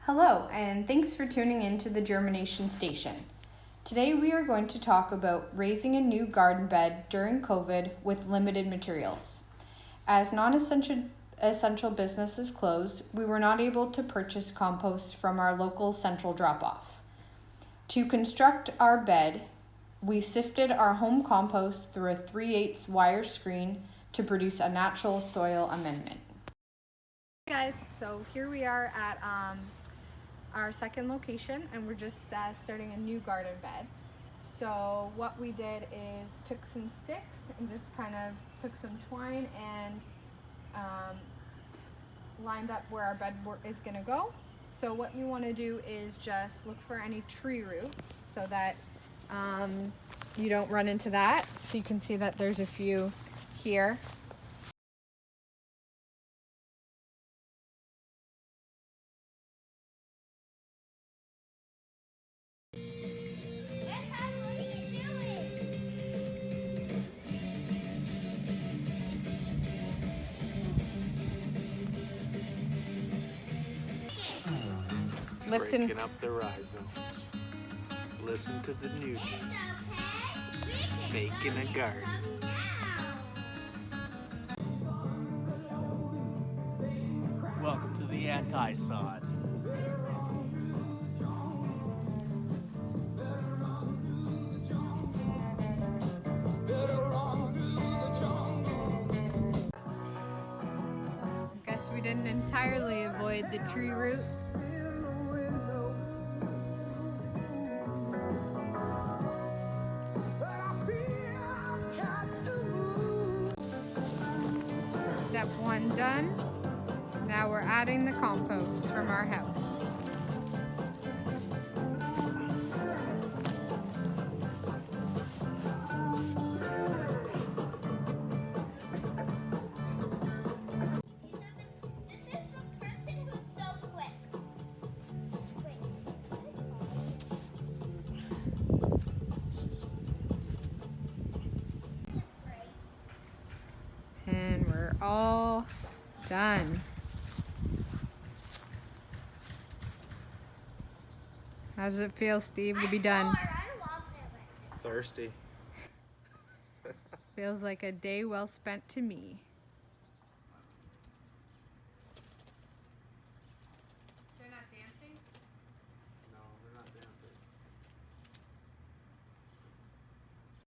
Hello, and thanks for tuning in to the Germination Station. Today we are going to talk about raising a new garden bed during COVID with limited materials. As non-essential businesses closed, we were not able to purchase compost from our local central drop-off. To construct our bed, we sifted our home compost through a 3/8 wire screen to produce a natural soil amendment. Hey guys, so here we are at our second location, and we're just starting a new garden bed. So what we did is took some sticks and just kind of took some twine and lined up where our bed is going to go. So what you want to do is just look for any tree roots so that you don't run into that. So you can see that there's a few here. Breaking up the rhizomes. Listen to the nutrients. Making a garden. Welcome to the anti-sod. Guess we didn't entirely avoid the tree roots. Step 1 done. Now we're adding the compost from our house. And we're all done. How does it feel, Steve, to be done? Thirsty. Feels like a day well spent to me.